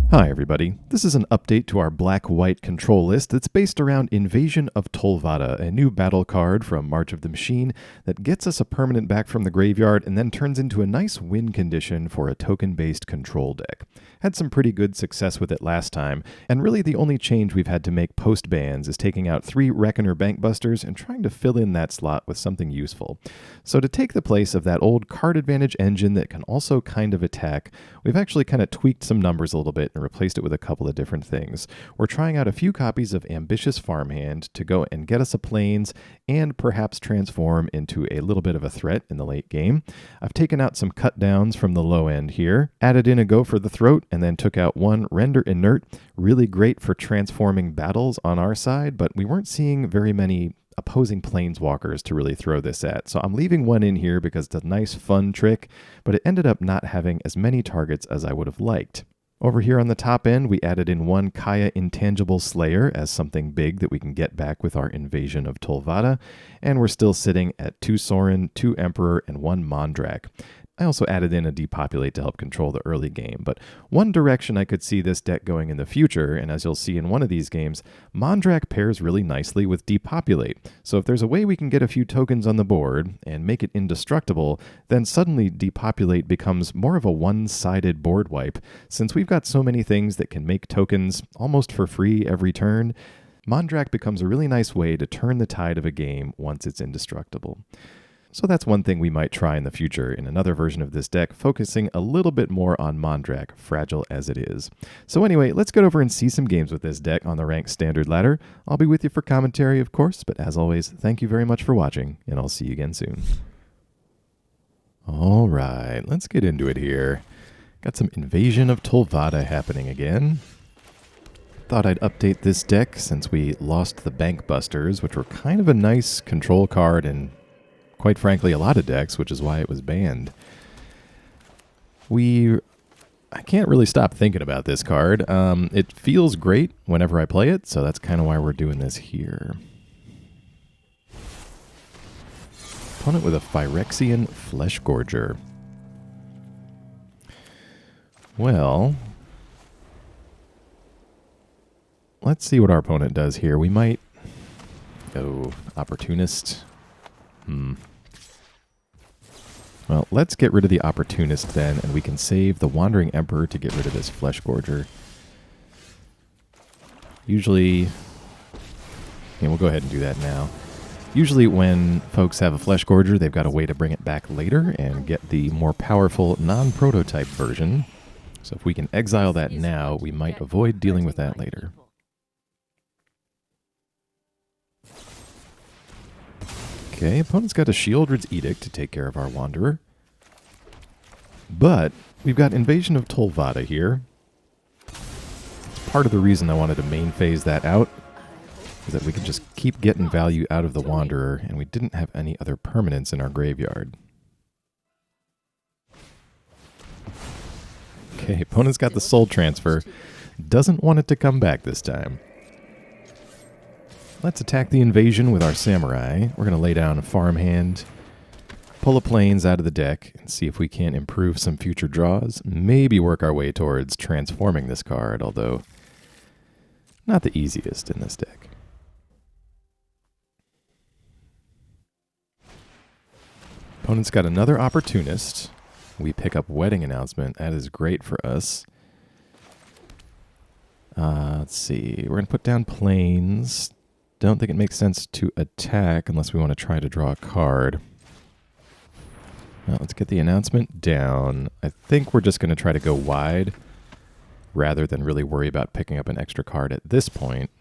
Hi everybody, this is an update to our black-white control list that's based around Invasion of Tolvada, a new battle card from March of the Machine that gets us a permanent back from the graveyard and then turns into a nice win condition for a token-based control deck. Had some pretty good success with it last time, and really the only change we've had to make post-bans is taking out 3 Reckoner Bankbusters and trying to fill in that slot with something useful. So to take the place of that old card advantage engine that can also kind of attack, we've actually kind of tweaked some numbers a little bit and replaced it with a couple of different things. We're trying out a few copies of Ambitious Farmhand to go and get us a plains and perhaps transform into a little bit of a threat in the late game. I've taken out some cut downs from the low end here, added in a Go for the Throat, and then took out 1 Render Inert, really great for transforming battles on our side, but we weren't seeing very many opposing planeswalkers to really throw this at. So I'm leaving 1 in here because it's a nice fun trick, but it ended up not having as many targets as I would have liked. Over here on the top end, we added in 1 Kaya Intangible Slayer as something big that we can get back with our Invasion of Tolvada, and we're still sitting at 2 Sorin, 2 Emperor, and 1 Mondrak. I also added in a Depopulate to help control the early game, but one direction I could see this deck going in the future, and as you'll see in one of these games, Mondrak pairs really nicely with Depopulate. So if there's a way we can get a few tokens on the board and make it indestructible, then suddenly Depopulate becomes more of a one-sided board wipe. Since we've got so many things that can make tokens almost for free every turn, Mondrak becomes a really nice way to turn the tide of a game once it's indestructible. So that's one thing we might try in the future in another version of this deck, focusing a little bit more on Mondrak, fragile as it is. So anyway, let's get over and see some games with this deck on the ranked standard ladder. I'll be with you for commentary, of course, but as always, thank you very much for watching, and I'll see you again soon. All right, let's get into it here. Got some Invasion of Tolvada happening again. Thought I'd update this deck since we lost the Bankbusters, which were kind of a nice control card and quite frankly, a lot of decks, which is why it was banned. I can't really stop thinking about this card. It feels great whenever I play it, so that's kind of why we're doing this here. Opponent with a Phyrexian Fleshgorger. Well, let's see what our opponent does here. We might go Opportunist. Well, let's get rid of the Opportunist then, and we can save the Wandering Emperor to get rid of this Fleshgorger. Usually, yeah, we'll go ahead and do that now. Usually when folks have a Fleshgorger, they've got a way to bring it back later and get the more powerful non-prototype version. So if we can exile that now, we might avoid dealing with that later. Okay, opponent's got a Sheoldred's Edict to take care of our Wanderer. But we've got Invasion of Tolvada here. It's part of the reason I wanted to main phase that out, is that we can just keep getting value out of the Wanderer, and we didn't have any other permanents in our graveyard. Okay, opponent's got the Soul Transfer. Doesn't want it to come back this time. Let's attack the invasion with our Samurai. We're going to lay down a Farmhand, pull a plains out of the deck, and see if we can improve some future draws. Maybe work our way towards transforming this card, although not the easiest in this deck. Opponent's got another Opportunist. We pick up Wedding Announcement. That is great for us. Let's see. We're going to put down plains. Don't think it makes sense to attack unless we want to try to draw a card. Well, let's get the announcement down. I think we're just going to try to go wide rather than really worry about picking up an extra card at this point.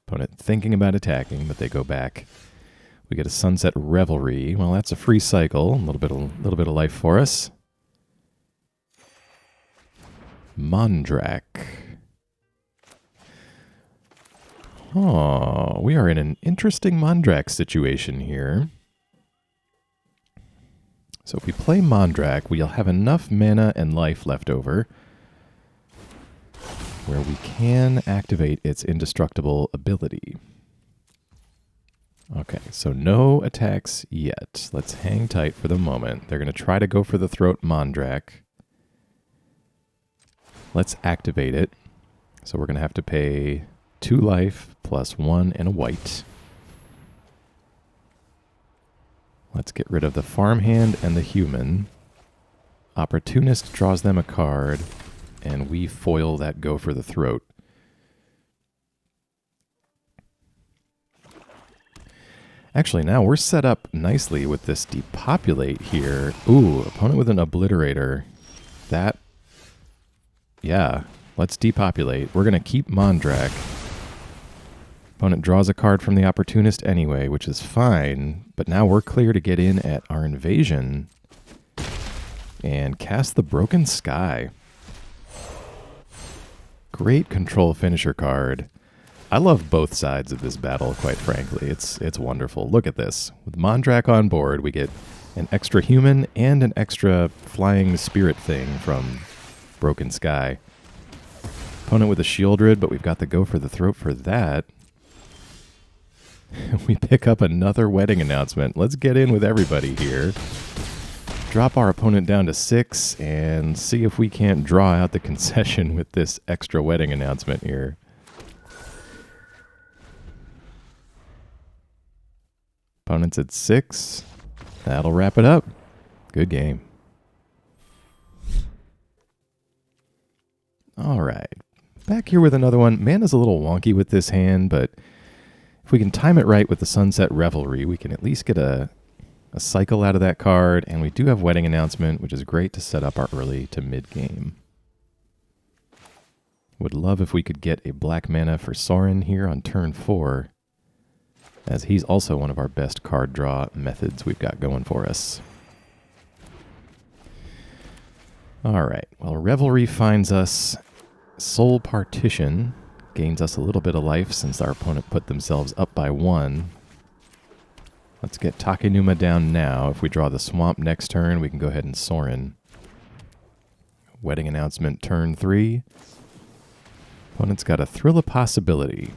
Opponent thinking about attacking, but they go back. We get a Sunset Revelry. Well, that's a free cycle. A little bit of life for us. Mondrak. Oh, we are in an interesting Mondrak situation here. So if we play Mondrak, we'll have enough mana and life left over where we can activate its indestructible ability. Okay, so no attacks yet. Let's hang tight for the moment. They're going to try to go for the throat Mondrak. Let's activate it. So we're going to have to pay 2 life plus 1 and a white. Let's get rid of the farmhand and the human. Opportunist draws them a card, and we foil that Go for the Throat. Actually, now we're set up nicely with this Depopulate here. Ooh, opponent with an Obliterator. That, yeah, let's Depopulate. We're going to keep Mondrak. Opponent draws a card from the Opportunist anyway, which is fine, but now we're clear to get in at our invasion and cast the Broken Sky. Great control finisher card. I love both sides of this battle, quite frankly. It's wonderful. Look at this. With Mondrak on board, we get an extra human and an extra flying spirit thing from Broken Sky. Opponent with a Sheoldred, but we've got the Go for the Throat for that. We pick up another Wedding Announcement. Let's get in with everybody here. Drop our opponent down to 6 and see if we can't draw out the concession with this extra Wedding Announcement here. Opponent's at 6. That'll wrap it up. Good game. All right. Back here with another one. Mana's a little wonky with this hand, but if we can time it right with the Sunset Revelry, we can at least get a cycle out of that card, and we do have Wedding Announcement, which is great to set up our early to mid-game. Would love if we could get a black mana for Sorin here on turn 4, as he's also one of our best card draw methods we've got going for us. All right, well, Revelry finds us. Soul Partition gains us a little bit of life since our opponent put themselves up by 1. Let's get Takenuma down now. If we draw the Swamp next turn, we can go ahead and Sorin. Wedding Announcement turn 3. Opponent's got a Thrill of Possibility.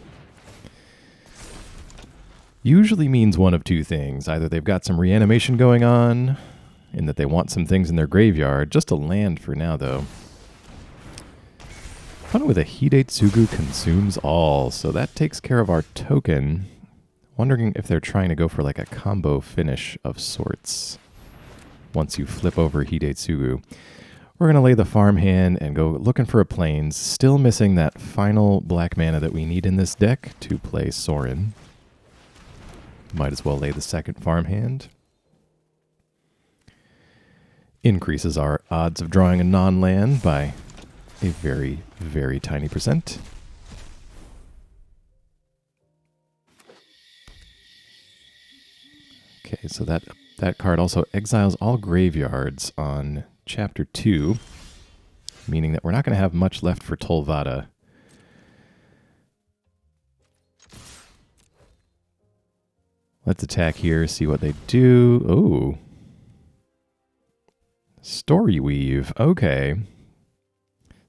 Usually means one of two things. Either they've got some reanimation going on, in that they want some things in their graveyard. Just a land for now, though. Opponent with a Hidetsugu consumes all, so that takes care of our token. Wondering if they're trying to go for like a combo finish of sorts. Once you flip over Hidetsugu. We're going to lay the farmhand and go looking for a plains. Still missing that final black mana that we need in this deck to play Sorin. Might as well lay the second farmhand. Increases our odds of drawing a non-land by a very, very tiny %. Okay, so that card also exiles all graveyards on Chapter 2, meaning that we're not going to have much left for Tolvada. Let's attack here, see what they do. Oh. Story Weave. Okay.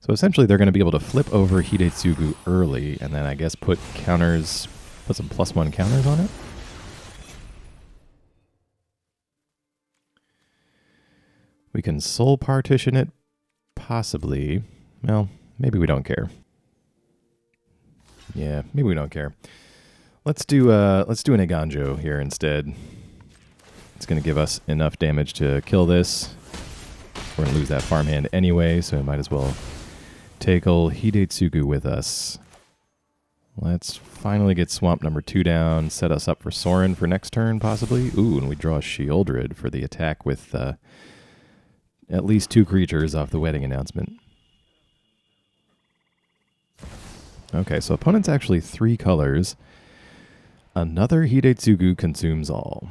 So essentially they're going to be able to flip over Hidetsugu early, and then I guess put counters, put some +1 counters on it. We can Soul Partition it, possibly. Well, maybe we don't care. Yeah, maybe we don't care. Let's do an Eiganjo here instead. It's going to give us enough damage to kill this. We're going to lose that farmhand anyway, so we might as well take old Hidetsugu with us. Let's finally get Swamp number 2 down, set us up for Sorin for next turn, possibly. Ooh, and we draw a Sheoldred for the attack with at least 2 creatures off the Wedding Announcement. Okay, so opponent's actually 3 colors. Another Hidetsugu consumes all.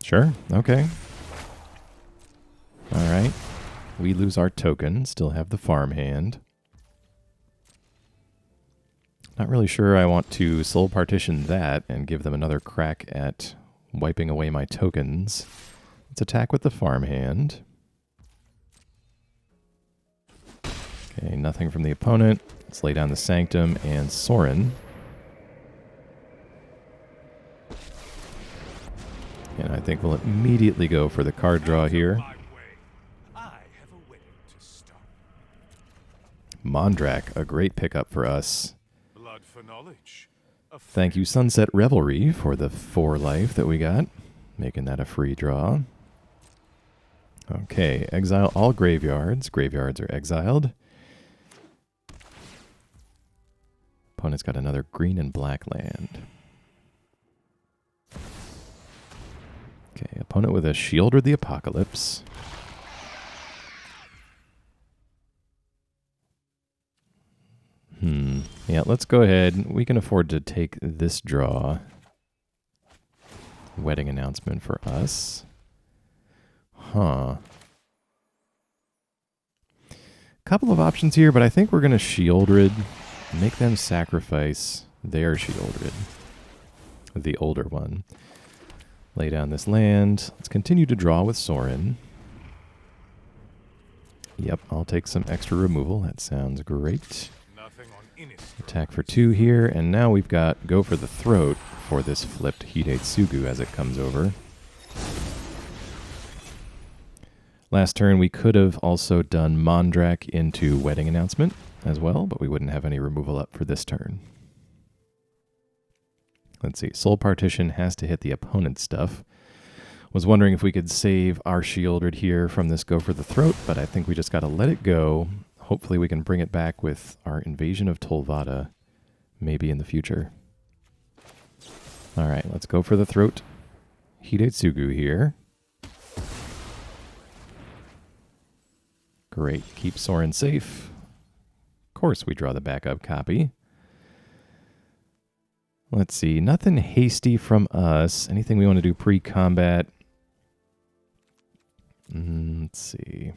Sure, okay. Alright. We lose our token, still have the farmhand. Not really sure I want to Soul Partition that and give them another crack at wiping away my tokens. Let's attack with the farmhand. Okay, nothing from the opponent. Let's lay down the Sanctum and Sorin. And I think we'll immediately go for the card draw here. Mondrak, a great pickup for us. Blood for knowledge. Thank you, Sunset Revelry, for the 4 life that we got, making that a free draw. Okay, exile all graveyards. Graveyards are exiled. Opponent's got another green and black land. Okay, opponent with a Sheoldred the Apocalypse. Yeah, let's go ahead. We can afford to take this draw. Wedding announcement for us. Huh. Couple of options here, but I think we're going to Sheoldred. Make them sacrifice their Sheoldred. The older one. Lay down this land. Let's continue to draw with Sorin. Yep, I'll take some extra removal. That sounds great. Attack for 2 here, and now we've got go for the throat for this flipped Hidetsugu as it comes over. Last turn we could have also done Mondrak into Wedding Announcement as well, but we wouldn't have any removal up for this turn. Let's see, Soul Partition has to hit the opponent's stuff. Was wondering if we could save our Sheoldred here from this go for the throat, but I think we just got to let it go. Hopefully we can bring it back with our Invasion of Tolvada, maybe in the future. All right, let's go for the throat. Hidetsugu here. Great, keep Sorin safe. Of course we draw the backup copy. Let's see, nothing hasty from us. Anything we want to do pre-combat? Let's see.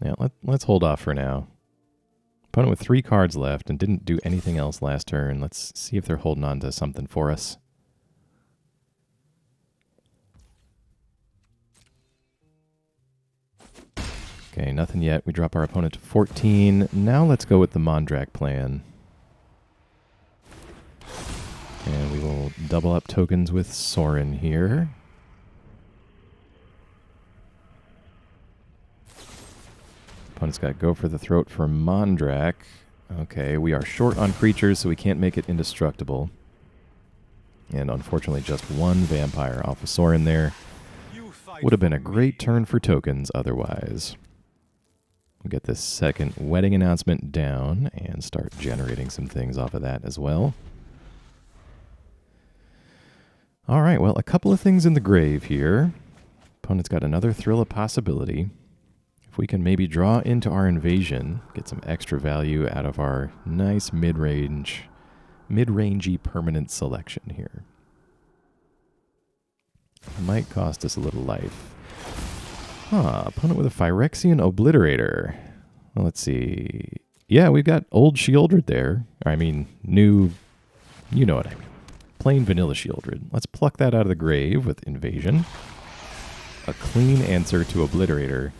Yeah, let's hold off for now. Opponent with 3 cards left and didn't do anything else last turn. Let's see if they're holding on to something for us. Okay, nothing yet. We drop our opponent to 14. Now let's go with the Mondrak plan. And we will double up tokens with Sorin here. Opponent's got to go for the throat for Mondrak. Okay, we are short on creatures, so we can't make it indestructible. And unfortunately, just 1 vampire off of Sorin there. Would have been a great turn for tokens otherwise. We'll get this second Wedding Announcement down and start generating some things off of that as well. All right, well, a couple of things in the grave here. Opponent's got another Thrill of Possibility. If we can maybe draw into our invasion, get some extra value out of our nice mid-rangey permanent selection here. Might cost us a little life. Opponent with a Phyrexian Obliterator. Well, let's see. Yeah, we've got old Sheoldred there. I mean, new, you know what I mean. Plain vanilla Sheoldred. Let's pluck that out of the grave with Invasion. A clean answer to Obliterator.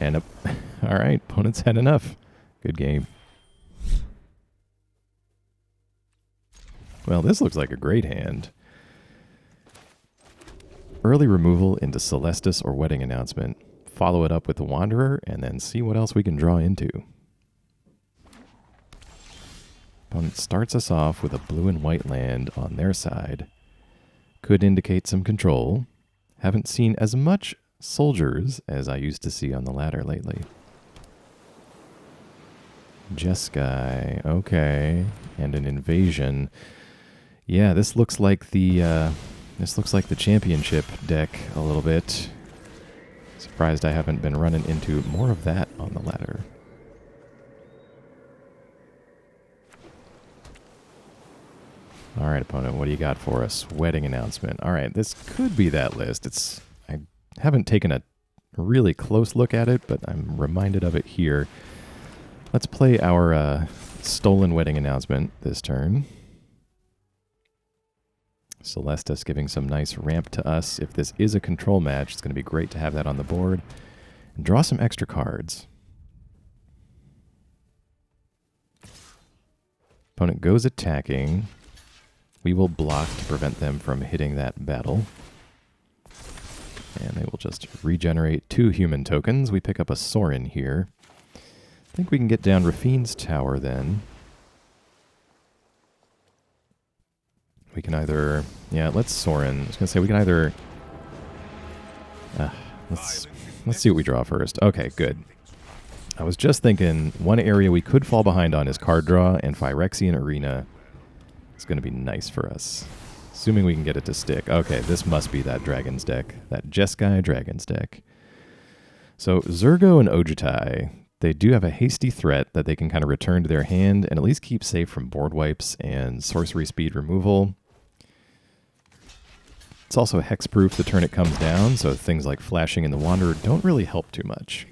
And all right, opponent's had enough. Good game. Well, this looks like a great hand. Early removal into Celestus or Wedding Announcement. Follow it up with the Wanderer, and then see what else we can draw into. Opponent starts us off with a blue and white land on their side. Could indicate some control. Haven't seen as much soldiers as I used to see on the ladder lately. Jeskai, okay, and an invasion. Yeah, this looks like the championship deck a little bit. Surprised I haven't been running into more of that on the ladder. All right, opponent, what do you got for us? Wedding Announcement. All right, this could be that list. I haven't taken a really close look at it, but I'm reminded of it here. Let's play our stolen Wedding Announcement this turn. Celestus giving some nice ramp to us. If this is a control match, it's going to be great to have that on the board. And draw some extra cards. Opponent goes attacking. We will block to prevent them from hitting that battle. And they will just regenerate 2 human tokens. We pick up a Sorin here. think we can get down Raffine's tower then. We can either... Yeah, let's Sorin. I was going to say we can either... let's see what we draw first. Okay, good. I was just thinking one area we could fall behind on is card draw, and Phyrexian Arena is going to be nice for us. Assuming we can get it to stick. Okay, this must be that Dragon's deck. That Jeskai Dragon's deck. So Zurgo and Ojutai, they do have a hasty threat that they can kind of return to their hand and at least keep safe from board wipes and sorcery speed removal. It's also hexproof the turn it comes down, so things like Flashing in the Wanderer don't really help too much.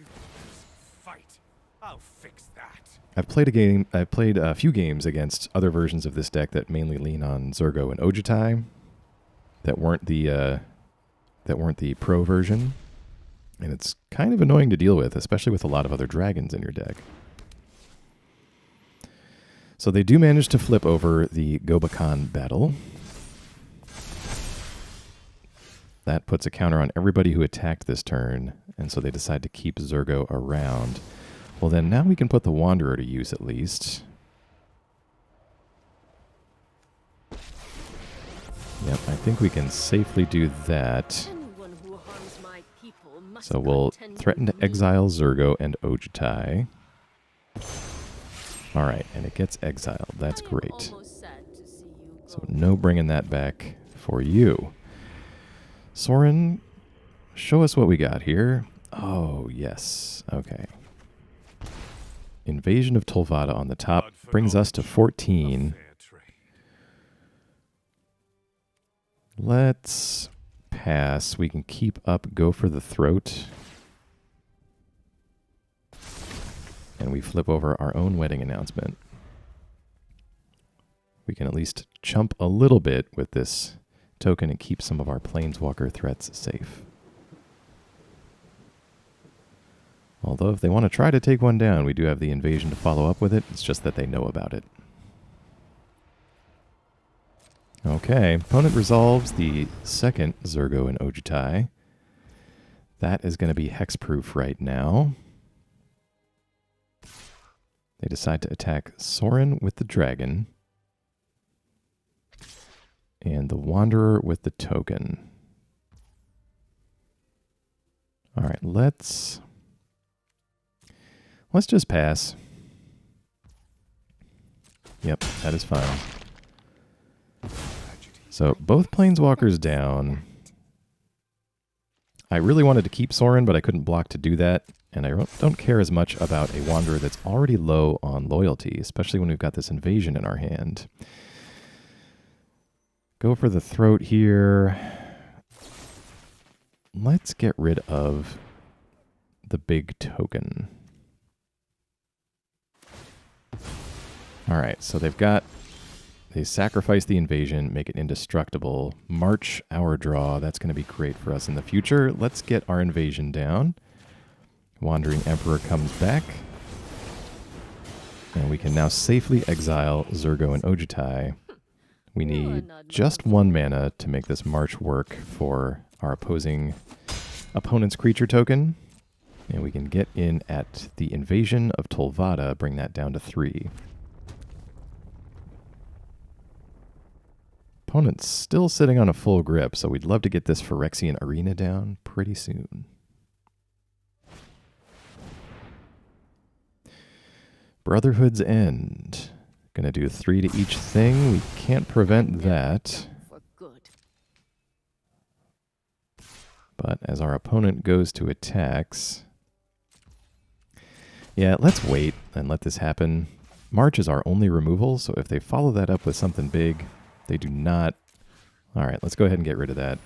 Fight. I'll fix that. I've played a few games against other versions of this deck that mainly lean on Zurgo and Ojutai that weren't the pro version. And it's kind of annoying to deal with, especially with a lot of other dragons in your deck. So they do manage to flip over the Gobakan battle. That puts a counter on everybody who attacked this turn, and so they decide to keep Zurgo around. Well then, now we can put the Wanderer to use at least. Yep, I think we can safely do that. So we'll threaten to exile Zurgo and Ojutai. Alright, and it gets exiled. That's great. So no bringing that back for you. Sorin, show us what we got here. Oh, yes. Okay. Invasion of Tolvada on the top brings us to 14. Let's pass. We can keep up, go for the throat. And we flip over our own wedding announcement. We can at least chump a little bit with this token and keep some of our planeswalker threats safe. Although if they want to try to take one down, we do have the invasion to follow up with it. It's just that they know about it. Okay, opponent resolves the second Zurgo and Ojutai. That is going to be hexproof right now. They decide to attack Sorin with the dragon. And the Wanderer with the token. Alright, let's just pass. Yep, that is fine. So, both planeswalkers down. I really wanted to keep Sorin, but I couldn't block to do that. And I don't care as much about a Wanderer that's already low on loyalty, especially when we've got this invasion in our hand. Go for the throat here. Let's get rid of the big token. Alright, so they sacrifice the invasion, make it indestructible. March our draw. That's going to be great for us in the future. Let's get our invasion down. Wandering Emperor comes back. And we can now safely exile Zurgo and Ojutai. We need just 1 mana to make this march work for our opponent's creature token. And we can get in at the Invasion of Tolvada, bring that down to 3. Opponent's still sitting on a full grip, so we'd love to get this Phyrexian Arena down pretty soon. Brotherhood's End. Gonna do 3 to each thing. We can't prevent that. But as our opponent goes to attacks... Yeah, let's wait and let this happen. March is our only removal, so if they follow that up with something big, they do not... Alright, let's go ahead and get rid of that.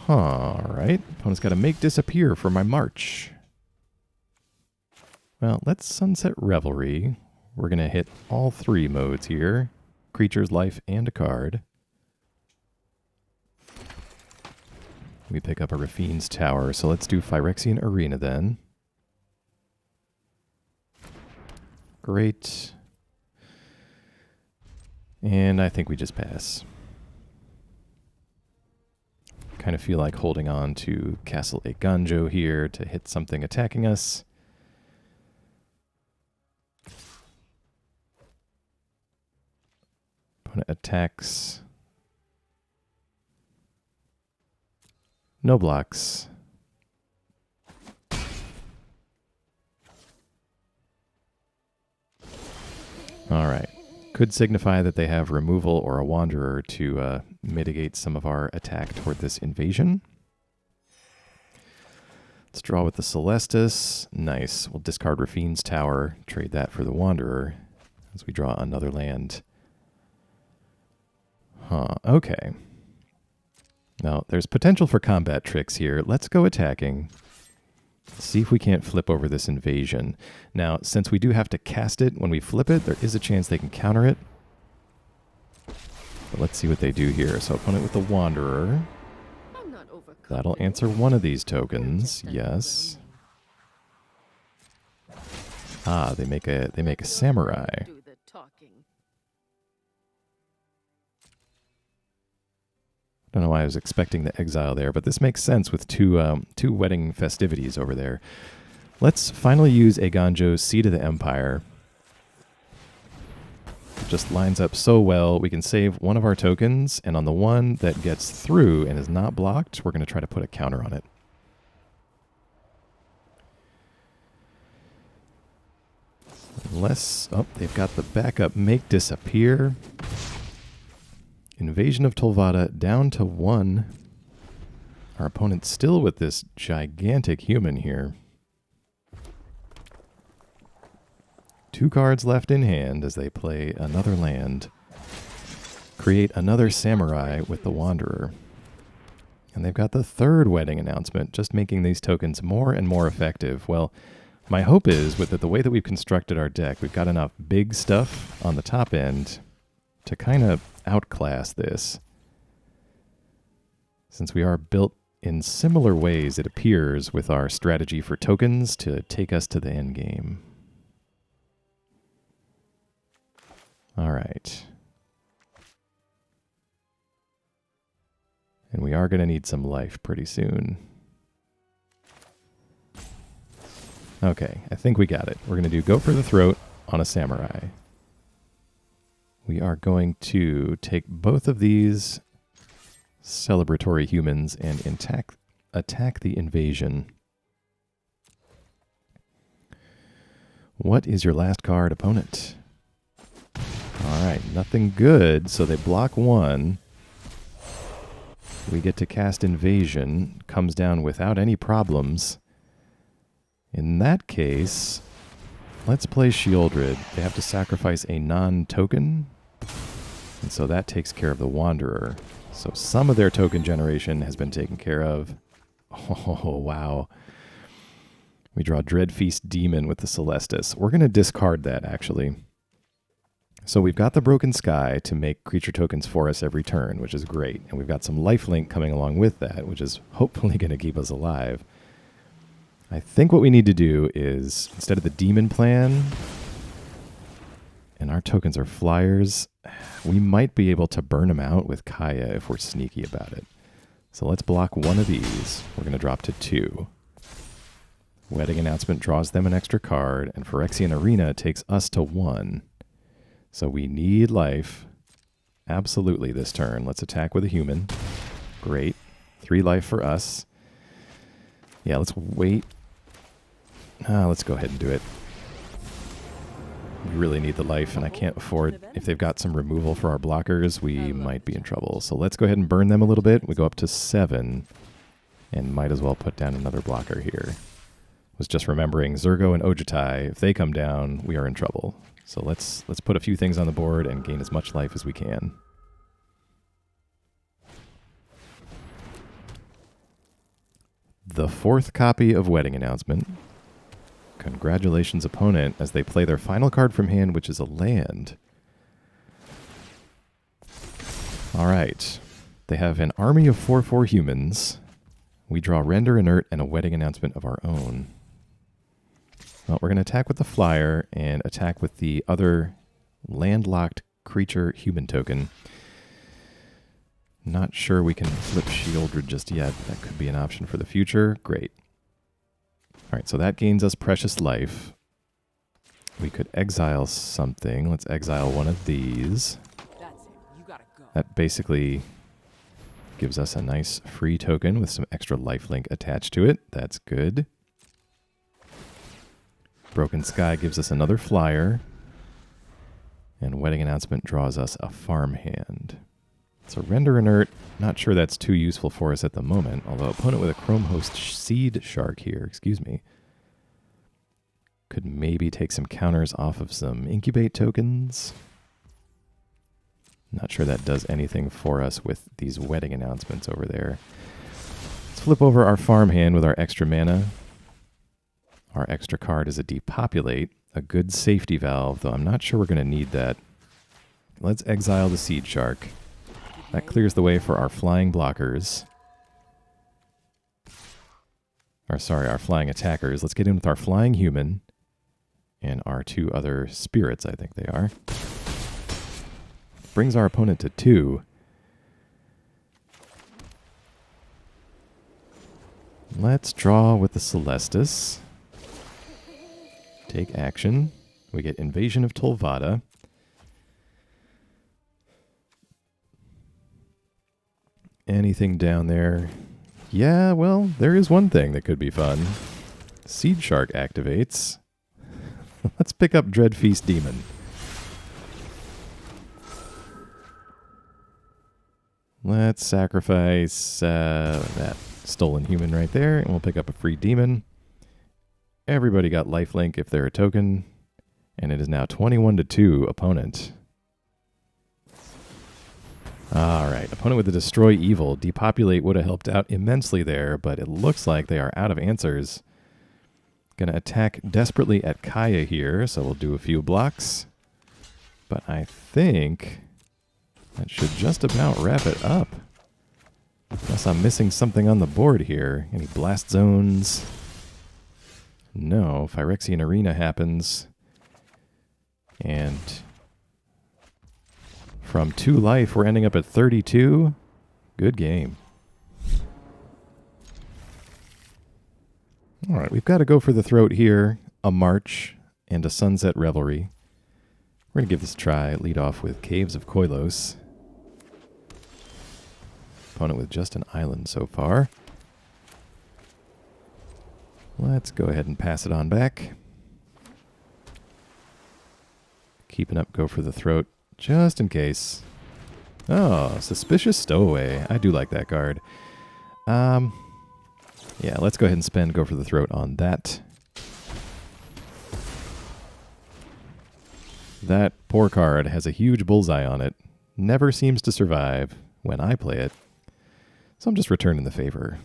Alright, opponent's got to make disappear for my March. Well, let's Sunset Revelry. We're going to hit all 3 modes here. Creatures, life, and a card. We pick up a Raffine's Tower, so let's do Phyrexian Arena then. Great. And I think we just pass. kind of feel like holding on to Castle Eiganjo here to hit something attacking us. Opponent attacks. No blocks. All right. Could signify that they have removal or a wanderer to mitigate some of our attack toward this invasion. Let's draw with the Celestus. Nice. We'll discard Raffine's Tower, trade that for the wanderer as we draw another land. Okay. Now, there's potential for combat tricks here. Let's go attacking. See if we can't flip over this invasion. Now, since we do have to cast it when we flip it, there is a chance they can counter it. But let's see what they do here. So opponent with the Wanderer. That'll answer one of these tokens. Yes. Ah, they make a Samurai. Don't know why I was expecting the exile there, but this makes sense with two wedding festivities over there. Let's finally use Eiganjo's Seed of the Empire. It just lines up so well. We can save one of our tokens, and on the one that gets through and is not blocked, we're going to try to put a counter on it. They've got the backup Make Disappear. Invasion of Tolvada down to 1. Our opponent's still with this gigantic human here. 2 cards left in hand as they play another land. Create another Samurai with the Wanderer. And they've got the 3rd wedding announcement, just making these tokens more and more effective. Well, my hope is with the way that we've constructed our deck, we've got enough big stuff on the top end to kind of outclass this. Since we are built in similar ways, it appears, with our strategy for tokens to take us to the end game. All right. And we are going to need some life pretty soon. Okay, I think we got it. We're going to do Go for the Throat on a Samurai. We are going to take both of these celebratory humans and attack the invasion. What is your last card, opponent? All right, nothing good, so they block 1. We get to cast Invasion. Comes down without any problems. In that case, let's play Sheoldred. They have to sacrifice a non-token, and so that takes care of the Wanderer. So some of their token generation has been taken care of. Oh, wow. We draw Dreadfeast Demon with the Celestus. We're going to discard that, actually. So we've got the Broken Sky to make creature tokens for us every turn, which is great. And we've got some lifelink coming along with that, which is hopefully going to keep us alive. I think what we need to do is, instead of the demon plan, and our tokens are flyers, we might be able to burn them out with Kaya if we're sneaky about it. So let's block one of these. We're going to drop to 2. Wedding Announcement draws them an extra card, and Phyrexian Arena takes us to 1. So we need life. Absolutely this turn. Let's attack with a human. Great. 3 life for us. Yeah, let's wait. Let's go ahead and do it. We really need the life, and I can't afford... If they've got some removal for our blockers, we might be in trouble. So let's go ahead and burn them a little bit. We go up to 7, and might as well put down another blocker here. Was just remembering Zurgo and Ojutai. If they come down, we are in trouble. So let's put a few things on the board and gain as much life as we can. The 4th copy of Wedding Announcement. Congratulations, opponent, as they play their final card from hand, which is a land. All right. They have an army of 4/4 humans. We draw Render Inert and a Wedding Announcement of our own. Well, we're going to attack with the flyer and attack with the other landlocked creature human token. Not sure we can flip Sheoldred just yet. That could be an option for the future. Great. All right, so that gains us precious life. We could exile something. Let's exile one of these. That's it. You gotta go. That basically gives us a nice free token with some extra lifelink attached to it. That's good. Broken Sky gives us another flyer. And Wedding Announcement draws us a Farmhand. So Render Inert, not sure that's too useful for us at the moment, although opponent with a Chrome Host Seed Shark here, could maybe take some counters off of some Incubate tokens. Not sure that does anything for us with these Wedding Announcements over there. Let's flip over our Farmhand with our extra mana. Our extra card is a Depopulate, a good safety valve, though I'm not sure we're going to need that. Let's exile the Seed Shark. That clears the way for our flying blockers. Or sorry, our flying attackers. Let's get in with our flying human and our two other spirits, I think they are. Brings our opponent to 2. Let's draw with the Celestus. Take action. We get Invasion of Tolvada. Anything down there? Yeah, well, there is one thing that could be fun. Seed Shark activates. Let's pick up Dreadfeast Demon. Let's sacrifice that stolen human right there, and we'll pick up a free demon. Everybody got lifelink if they're a token, and it is now 21-2 opponent. All right, opponent with the Destroy Evil. Depopulate would have helped out immensely there, but it looks like they are out of answers. Going to attack desperately at Kaya here, so we'll do a few blocks. But I think that should just about wrap it up. Unless I'm missing something on the board here. Any blast zones? No, Phyrexian Arena happens. And from 2 life, we're ending up at 32. Good game. All right, we've got to go for the throat here. A March and a Sunset Revelry. We're going to give this a try. Lead off with Caves of Koilos. Opponent with just an island so far. Let's go ahead and pass it on back. Keeping up, go for the throat, just in case. Oh, Suspicious Stowaway. I do like that card. Yeah, let's go ahead and spend go for the throat on that. That poor card has a huge bullseye on it. Never seems to survive when I play it. So I'm just returning the favor.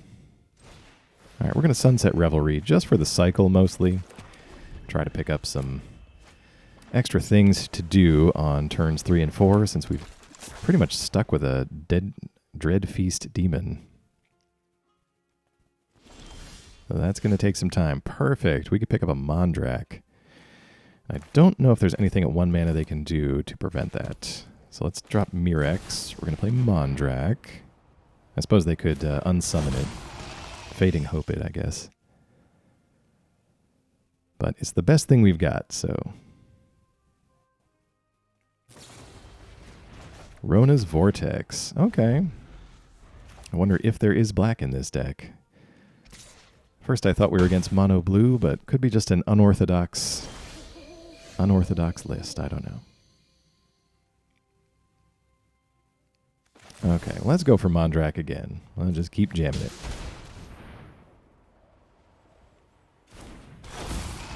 All right, we're going to Sunset Revelry just for the cycle mostly. Try to pick up some extra things to do on turns 3 and 4 since we've pretty much stuck with a Dreadfeast Demon. So that's going to take some time. Perfect. We could pick up a Mondrak. I don't know if there's anything at 1 mana they can do to prevent that. So let's drop Mirrex. We're going to play Mondrak. I suppose they could unsummon it. Fading Hope it, I guess. But it's the best thing we've got, so. Rona's Vortex. Okay. I wonder if there is black in this deck. First I thought we were against mono blue, but could be just an unorthodox list. I don't know. Okay, let's go for Mondrak again. I'll just keep jamming it.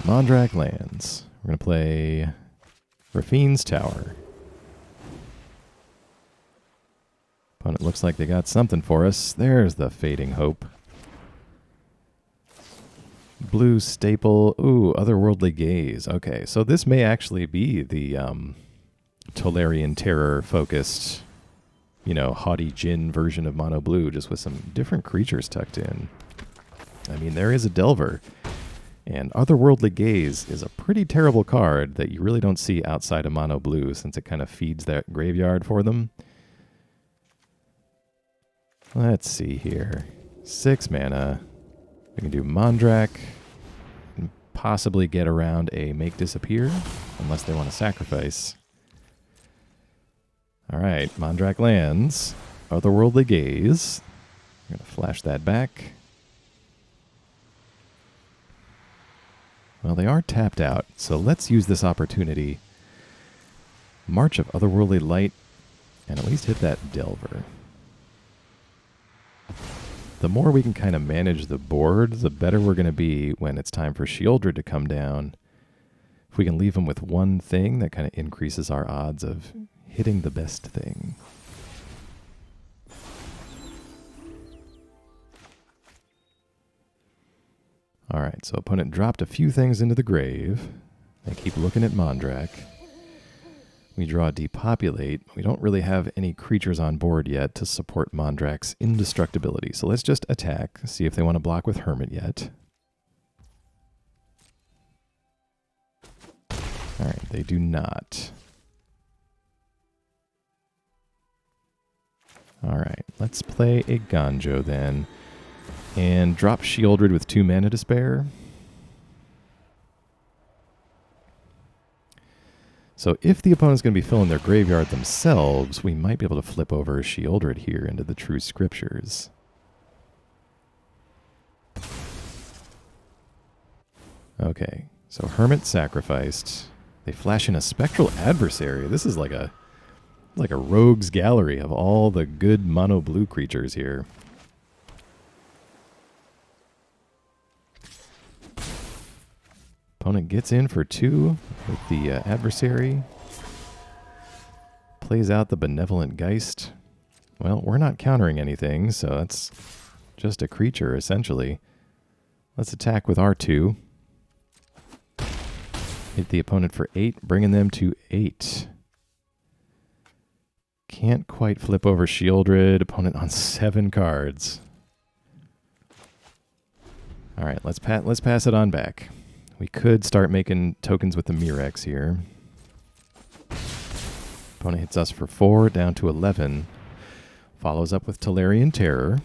Mondrak lands. We're going to play Raffine's Tower. Opponent looks like they got something for us. There's the Fading Hope. Blue staple. Ooh, Otherworldly Gaze. Okay, so this may actually be the Tolarian Terror focused, haughty Djinn version of mono blue, just with some different creatures tucked in. I mean, there is a Delver. And Otherworldly Gaze is a pretty terrible card that you really don't see outside of mono blue since it kind of feeds that graveyard for them. Let's see here. 6 mana. We can do Mondrak. And possibly get around a Make Disappear, unless they want to sacrifice. Alright, Mondrak lands. Otherworldly Gaze. I'm going to flash that back. Well, they are tapped out, so let's use this opportunity. March of Otherworldly Light, and at least hit that Delver. The more we can kind of manage the board, the better we're going to be when it's time for Sheoldred to come down. If we can leave them with one thing, that kind of increases our odds of hitting the best thing. Alright, so opponent dropped a few things into the grave. They keep looking at Mondrak. We draw Depopulate. We don't really have any creatures on board yet to support Mondrak's indestructibility. So let's just attack, see if they want to block with Hermit yet. Alright, they do not. Alright, let's play Eiganjo then. And drop Sheoldred with 2 mana to spare. So if the opponent's going to be filling their graveyard themselves, we might be able to flip over Sheoldred here into the True Scriptures. Okay, so Hermit sacrificed. They flash in a Spectral Adversary. This is like a rogues gallery of all the good mono blue creatures here. Opponent gets in for 2 with the adversary. Plays out the Benevolent Geist. Well, we're not countering anything, so that's just a creature, essentially. Let's attack with R2. Hit the opponent for 8, bringing them to 8. Can't quite flip over Sheoldred. Opponent on 7 cards. All right, let's pass it on back. We could start making tokens with the Mirrex here. Opponent hits us for 4, down to 11. Follows up with Tolarian Terror.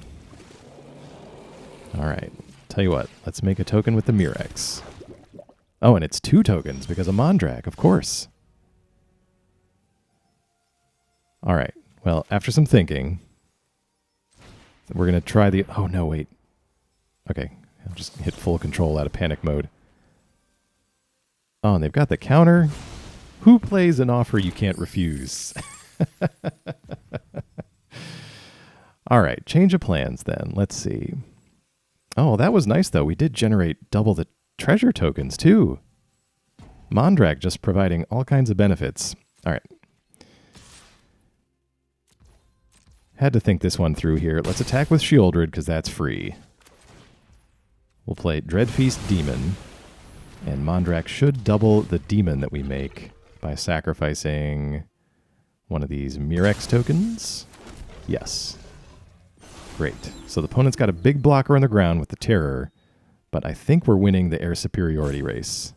All right, tell you what, let's make a token with the Mirrex. Oh, and it's 2 tokens because of Mondrak, of course. All right, well, after some thinking, we're going to try the... Oh, no, wait. Okay, I'll just hit full control out of panic mode. Oh, and they've got the counter. Who plays an offer you can't refuse? All right, change of plans then. Let's see. Oh, that was nice, though. We did generate double the treasure tokens, too. Mondrak just providing all kinds of benefits. All right. Had to think this one through here. Let's attack with Sheoldred, because that's free. We'll play Dreadfeast Demon. And Mondrak should double the demon that we make by sacrificing one of these Mirrex tokens. Yes. Great. So the opponent's got a big blocker on the ground with the Terror, but I think we're winning the air superiority race.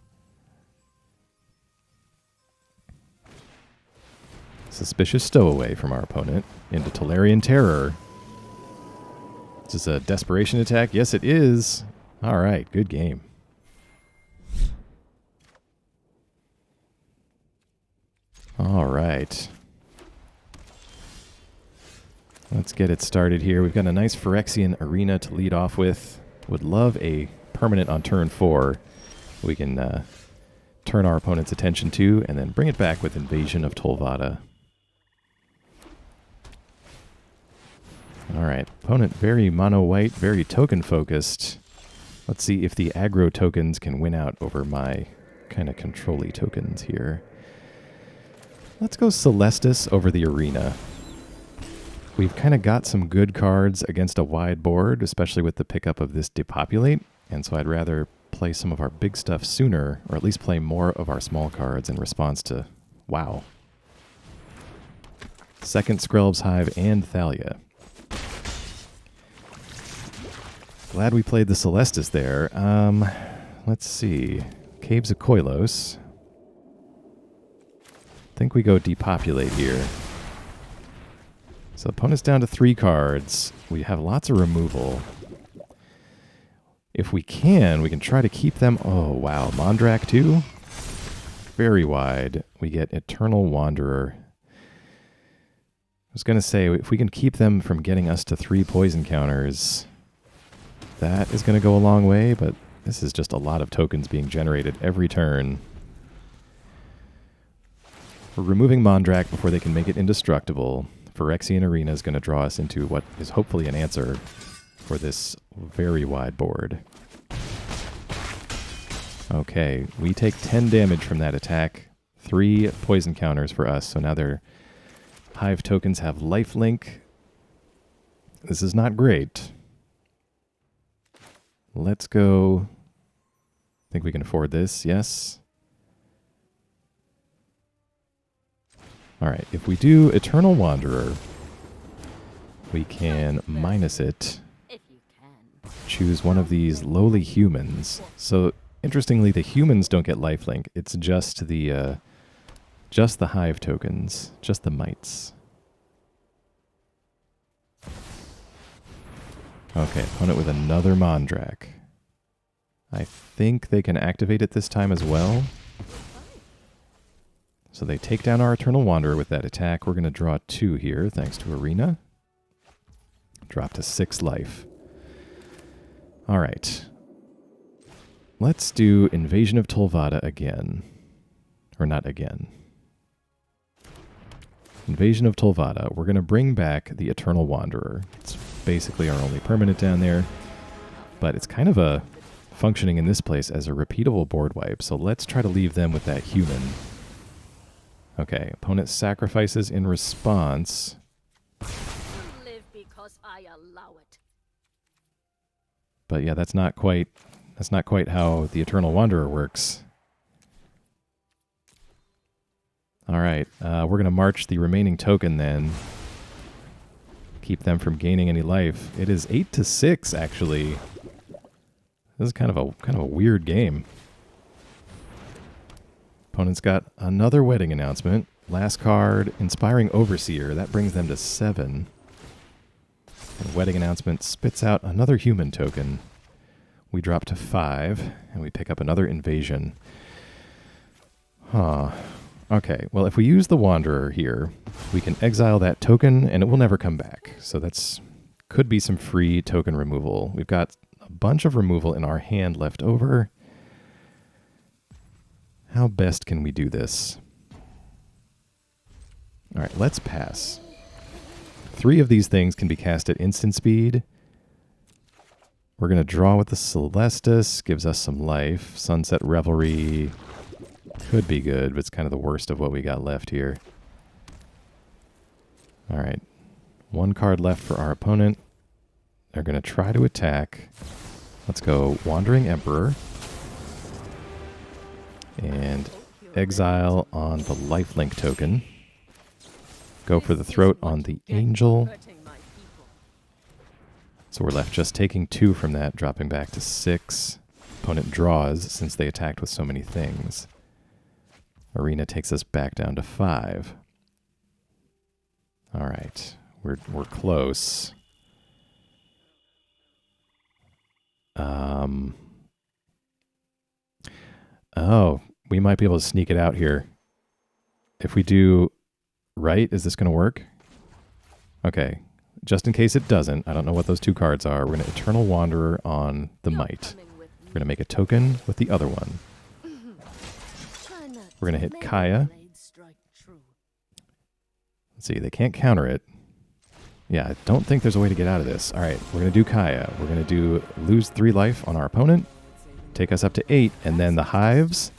Suspicious Stowaway from our opponent into Tolarian Terror. Is this a desperation attack? Yes, it is. All right, good game. All right. Let's get it started here. We've got a nice Phyrexian Arena to lead off with. Would love a permanent on turn 4. We can turn our opponent's attention to and then bring it back with Invasion of Tolvada. All right. Opponent very mono-white, very token-focused. Let's see if the aggro tokens can win out over my kind of control-y tokens here. Let's go Celestus over the Arena. We've kind of got some good cards against a wide board, especially with the pickup of this Depopulate, and so I'd rather play some of our big stuff sooner, or at least play more of our small cards in response to... Wow. Second Skrelv's Hive and Thalia. Glad we played the Celestus there. Let's see. Caves of Koilos. I think we go Depopulate here. So opponent's down to 3 cards. We have lots of removal. If we can try to keep them... Oh, wow. Mondrak too? Very wide. We get Eternal Wanderer. I was going to say, if we can keep them from getting us to 3 poison counters, that is going to go a long way, but this is just a lot of tokens being generated every turn. We're removing Mondrak before they can make it indestructible. Phyrexian Arena is going to draw us into what is hopefully an answer for this very wide board. Okay, we take 10 damage from that attack. 3 poison counters for us, so now their Hive tokens have lifelink. This is not great. Let's go. Think we can afford this, yes. Alright, if we do Eternal Wanderer, we can minus it. Choose one of these lowly humans. So, interestingly, the humans don't get lifelink. It's just the Hive tokens, just the mites. Okay, opponent with another Mondrak. I think they can activate it this time as well. So they take down our Eternal Wanderer with that attack. We're going to draw 2 here, thanks to Arena. Drop to 6 life. All right. Let's do Invasion of Tolvada again. Or not again. Invasion of Tolvada. We're going to bring back the Eternal Wanderer. It's basically our only permanent down there. But it's kind of functioning in this place as a repeatable board wipe. So let's try to leave them with that human. Okay, opponent sacrifices in response. Live because I allow it. But yeah, that's not quite how the Eternal Wanderer works. All right, we're going to march the remaining token then. Keep them from gaining any life. It is 8-6 actually. This is kind of a weird game. Opponent's got another wedding announcement. Last card, Inspiring Overseer. That brings them to 7. And wedding announcement spits out another human token. We drop to 5, and we pick up another invasion. Huh. Okay, well, if we use the Wanderer here, we can exile that token, and it will never come back. So that's could be some free token removal. We've got a bunch of removal in our hand left over. How best can we do this? All right, let's pass. 3 of these things can be cast at instant speed. We're going to draw with the Celestus. Gives us some life. Sunset Revelry could be good, but it's kind of the worst of what we got left here. All right. 1 card left for our opponent. They're going to try to attack. Let's go Wandering Emperor. And exile on the lifelink token. Go for the throat on the angel. So we're left just taking 2 from that, dropping back to 6. Opponent draws since they attacked with so many things. Arena takes us back down to 5. All right, we're close. Oh, we might be able to sneak it out here. If we do right, is this going to work? Okay, just in case it doesn't, I don't know what those 2 cards are. We're going to Eternal Wanderer on the Might. We're going to make a token with the other one. We're going to hit Kaya. Let's see, they can't counter it. Yeah, I don't think there's a way to get out of this. All right, we're going to do Kaya. We're going to lose 3 life on our opponent. Take us up to 8, and then the Hives.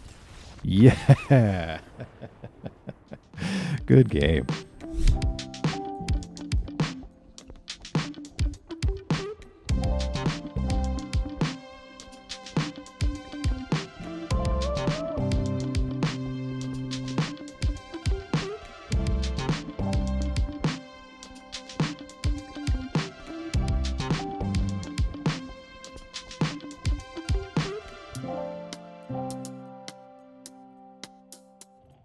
Yeah! Good game.